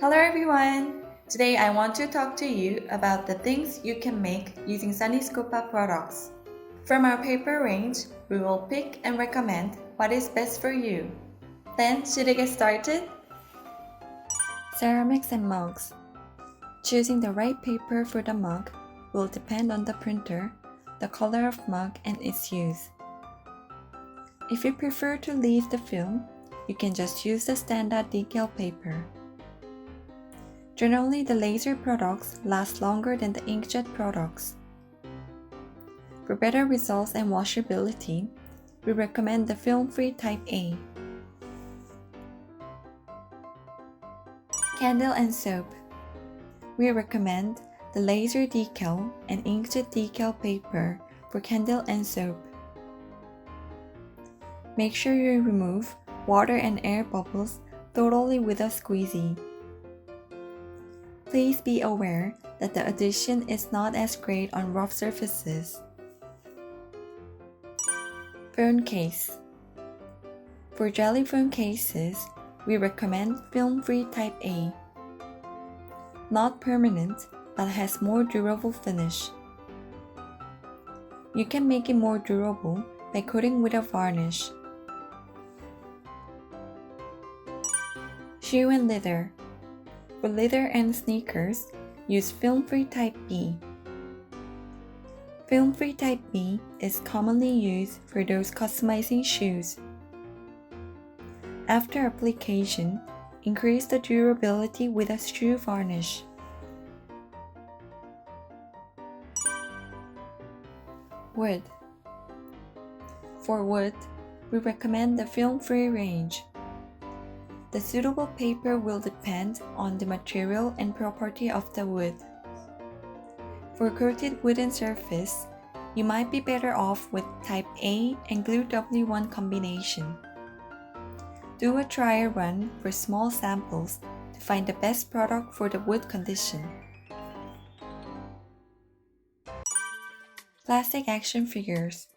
Hello everyone! Today I want to talk to you about the things you can make using SUNNYSCOPA products. From our paper range, we will pick and recommend what is best for you. Then, should I get started? Ceramics and mugs. Choosing the right paper for the mug will depend on the printer, the color of mug, and its use. If you prefer to leave the film, you can just use the standard decal paper. Generally, the laser products last longer than the inkjet products. For better results and washability, we recommend the film-free Type A. Candle and soap. We recommend the laser decal and inkjet decal paper for candle and soap. Make sure you remove water and air bubbles thoroughly with a squeegee. Please be aware that the adhesion is not as great on rough surfaces. Phone case. For jelly phone cases, we recommend film-free Type A. Not permanent, but has more durable finish. You can make it more durable by coating with a varnish. Shoe and leather. For leather and sneakers, use film-free Type B. Film-free Type B is commonly used for those customizing shoes. After application, increase the durability with a shoe varnish. Wood. For wood, we recommend the film-free range. The suitable paper will depend on the material and property of the wood. For coated wooden surface, you might be better off with Type A and Glue W1 combination. Do a trial run for small samples to find the best product for the wood condition. Plastic action figures.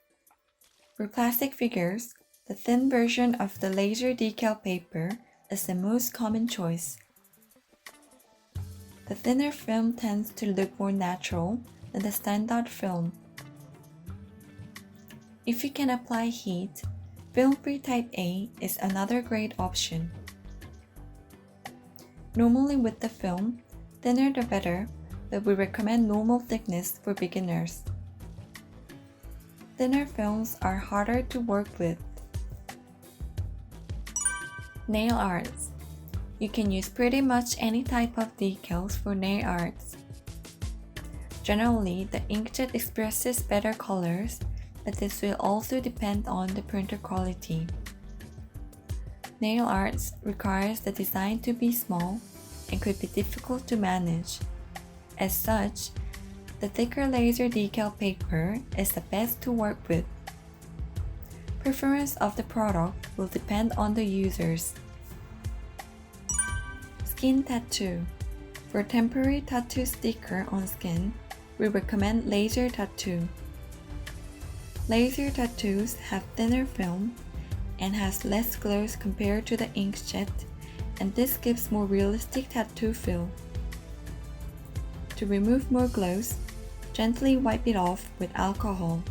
For plastic figures, the thin version of the laser decal paper is the most common choice. The thinner film tends to look more natural than the standard film. If you can apply heat, film-free Type A is another great option. Normally with the film, thinner the better, but we recommend normal thickness for beginners. Thinner films are harder to work with. Nail arts. You can use pretty much any type of decals for nail arts. Generally, the inkjet expresses better colors, but this will also depend on the printer quality. Nail arts requires the design to be small and could be difficult to manage. As such, the thicker laser decal paper is the best to work with. Preference of the product will depend on the users. Skin tattoo. For temporary tattoo sticker on skin, we recommend laser tattoo. Laser tattoos have thinner film and has less gloss compared to the inkjet, and this gives more realistic tattoo feel. To remove more gloss, gently wipe it off with alcohol.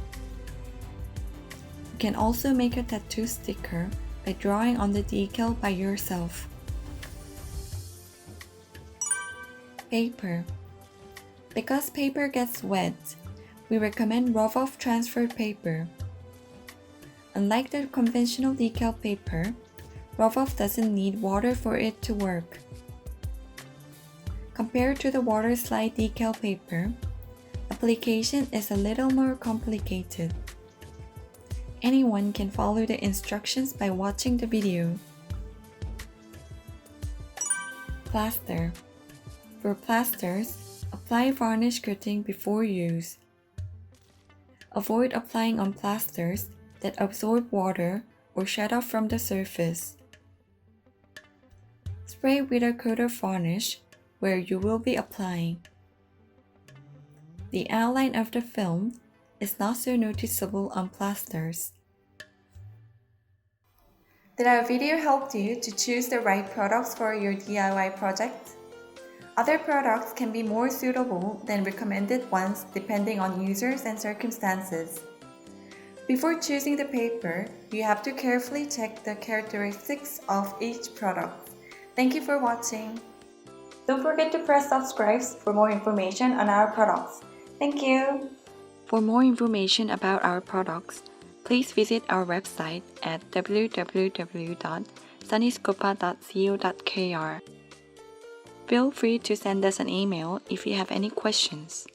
You can also make a tattoo sticker by drawing on the decal by yourself. Paper. Because paper gets wet, we recommend rub-off transferred paper. Unlike the conventional decal paper, rub-off doesn't need water for it to work. Compared to the water slide decal paper, application is a little more complicated. Anyone can follow the instructions by watching the video. Plaster. For plasters, apply varnish coating before use. Avoid applying on plasters that absorb water or shed off from the surface. Spray with a coat of varnish where you will be applying. The outline of the film is not so noticeable on plasters. Did our video help you to choose the right products for your DIY project? Other products can be more suitable than recommended ones depending on users and circumstances. Before choosing the paper, you have to carefully check the characteristics of each product. Thank you for watching. Don't forget to press subscribe for more information on our products. Thank you. For more information about our products, please visit our website at www.sunnyscopa.co.kr. Feel free to send us an email if you have any questions.